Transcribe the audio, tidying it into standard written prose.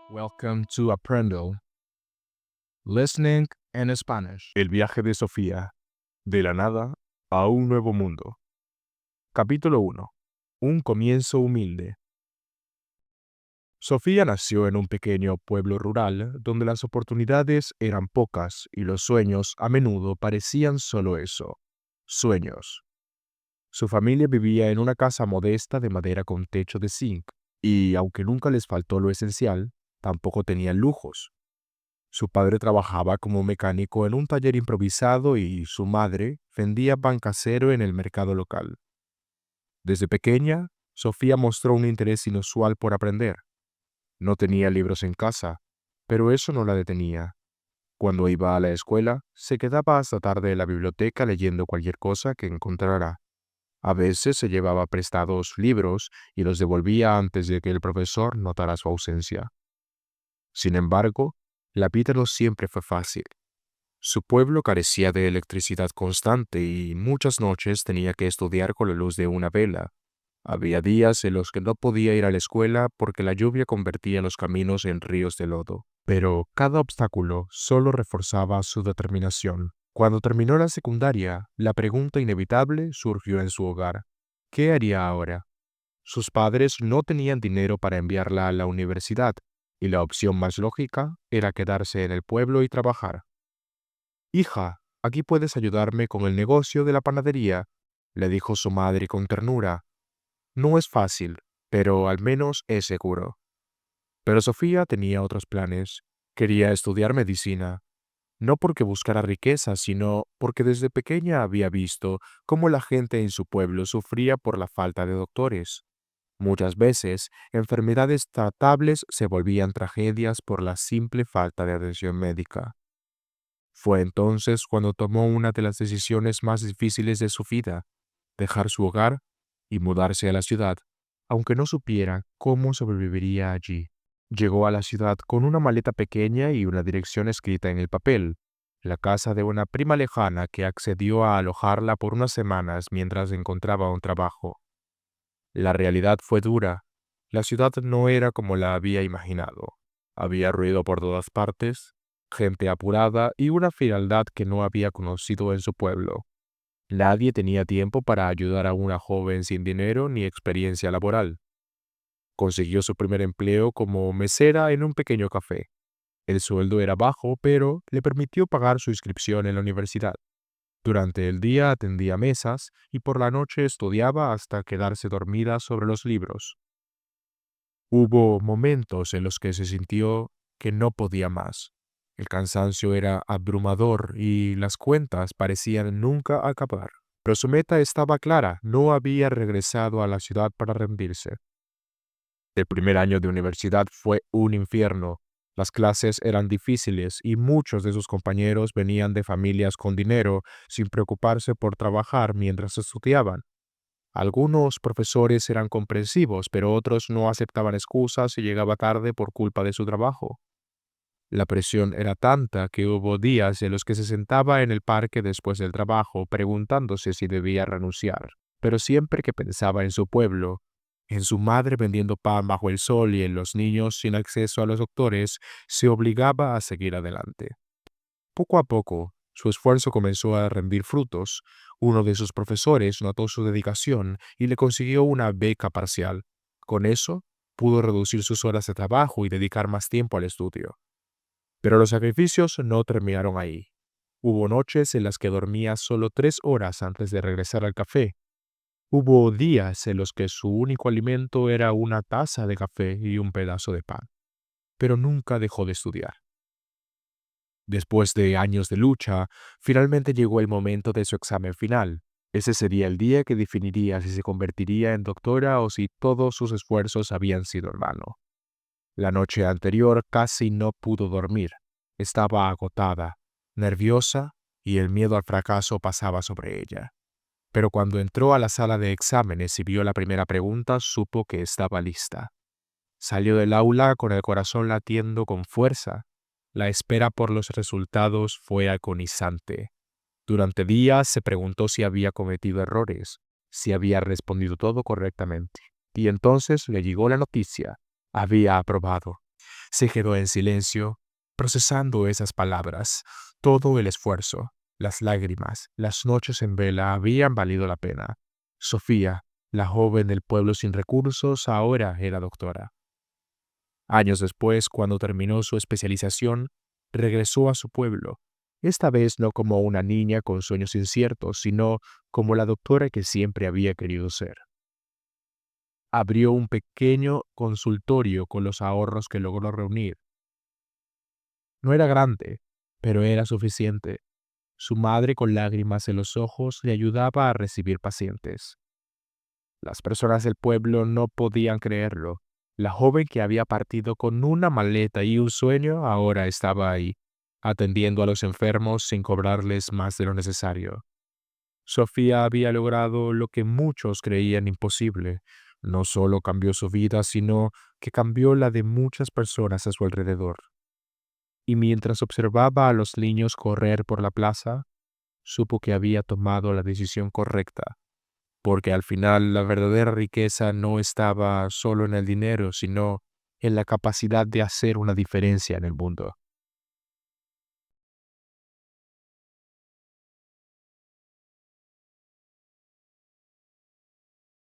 Welcome to Aprendo. Listening in Spanish. El viaje de Sofía, de la nada a un nuevo mundo. Capítulo 1. Un comienzo humilde. Sofía nació en un pequeño pueblo rural donde las oportunidades eran pocas y los sueños a menudo parecían solo eso, sueños. Su familia vivía en una casa modesta de madera con techo de zinc y, aunque nunca les faltó lo esencial, tampoco tenían lujos. Su padre trabajaba como mecánico en un taller improvisado y su madre vendía pan casero en el mercado local. Desde pequeña, Sofía mostró un interés inusual por aprender. No tenía libros en casa, pero eso no la detenía. Cuando iba a la escuela, se quedaba hasta tarde en la biblioteca leyendo cualquier cosa que encontrara. A veces se llevaba prestados libros y los devolvía antes de que el profesor notara su ausencia. Sin embargo, la vida no siempre fue fácil. Su pueblo carecía de electricidad constante y muchas noches tenía que estudiar con la luz de una vela. Había días en los que no podía ir a la escuela porque la lluvia convertía los caminos en ríos de lodo. Pero cada obstáculo solo reforzaba su determinación. Cuando terminó la secundaria, la pregunta inevitable surgió en su hogar. ¿Qué haría ahora? Sus padres no tenían dinero para enviarla a la universidad, y la opción más lógica era quedarse en el pueblo y trabajar. «Hija, aquí puedes ayudarme con el negocio de la panadería», le dijo su madre con ternura. «No es fácil, pero al menos es seguro». Pero Sofía tenía otros planes. Quería estudiar medicina, no porque buscara riqueza, sino porque desde pequeña había visto cómo la gente en su pueblo sufría por la falta de doctores. Muchas veces, enfermedades tratables se volvían tragedias por la simple falta de atención médica. Fue entonces cuando tomó una de las decisiones más difíciles de su vida, dejar su hogar y mudarse a la ciudad, aunque no supiera cómo sobreviviría allí. Llegó a la ciudad con una maleta pequeña y una dirección escrita en el papel, la casa de una prima lejana que accedió a alojarla por unas semanas mientras encontraba un trabajo. La realidad fue dura. La ciudad no era como la había imaginado. Había ruido por todas partes, gente apurada y una frialdad que no había conocido en su pueblo. Nadie tenía tiempo para ayudar a una joven sin dinero ni experiencia laboral. Consiguió su primer empleo como mesera en un pequeño café. El sueldo era bajo, pero le permitió pagar su inscripción en la universidad. Durante el día atendía mesas y por la noche estudiaba hasta quedarse dormida sobre los libros. Hubo momentos en los que se sintió que no podía más. El cansancio era abrumador y las cuentas parecían nunca acabar. Pero su meta estaba clara, no había regresado a la ciudad para rendirse. El primer año de universidad fue un infierno. Las clases eran difíciles y muchos de sus compañeros venían de familias con dinero sin preocuparse por trabajar mientras estudiaban. Algunos profesores eran comprensivos, pero otros no aceptaban excusas si llegaba tarde por culpa de su trabajo. La presión era tanta que hubo días en los que se sentaba en el parque después del trabajo preguntándose si debía renunciar. Pero siempre que pensaba en su pueblo, en su madre vendiendo pan bajo el sol y en los niños sin acceso a los doctores, se obligaba a seguir adelante. Poco a poco, su esfuerzo comenzó a rendir frutos. Uno de sus profesores notó su dedicación y le consiguió una beca parcial. Con eso, pudo reducir sus horas de trabajo y dedicar más tiempo al estudio. Pero los sacrificios no terminaron ahí. Hubo noches en las que dormía solo 3 horas antes de regresar al café. Hubo días en los que su único alimento era una taza de café y un pedazo de pan. Pero nunca dejó de estudiar. Después de años de lucha, finalmente llegó el momento de su examen final. Ese sería el día que definiría si se convertiría en doctora o si todos sus esfuerzos habían sido en vano. La noche anterior casi no pudo dormir. Estaba agotada, nerviosa, y el miedo al fracaso pasaba sobre ella. Pero cuando entró a la sala de exámenes y vio la primera pregunta, supo que estaba lista. Salió del aula con el corazón latiendo con fuerza. La espera por los resultados fue agonizante. Durante días se preguntó si había cometido errores, si había respondido todo correctamente. Y entonces le llegó la noticia. Había aprobado. Se quedó en silencio, procesando esas palabras. Todo el esfuerzo, las lágrimas, las noches en vela habían valido la pena. Sofía, la joven del pueblo sin recursos, ahora era doctora. Años después, cuando terminó su especialización, regresó a su pueblo, esta vez no como una niña con sueños inciertos, sino como la doctora que siempre había querido ser. Abrió un pequeño consultorio con los ahorros que logró reunir. No era grande, pero era suficiente. Su madre, con lágrimas en los ojos, le ayudaba a recibir pacientes. Las personas del pueblo no podían creerlo. La joven que había partido con una maleta y un sueño ahora estaba ahí, atendiendo a los enfermos sin cobrarles más de lo necesario. Sofía había logrado lo que muchos creían imposible. No solo cambió su vida, sino que cambió la de muchas personas a su alrededor. Y mientras observaba a los niños correr por la plaza, supo que había tomado la decisión correcta, porque al final la verdadera riqueza no estaba solo en el dinero, sino en la capacidad de hacer una diferencia en el mundo.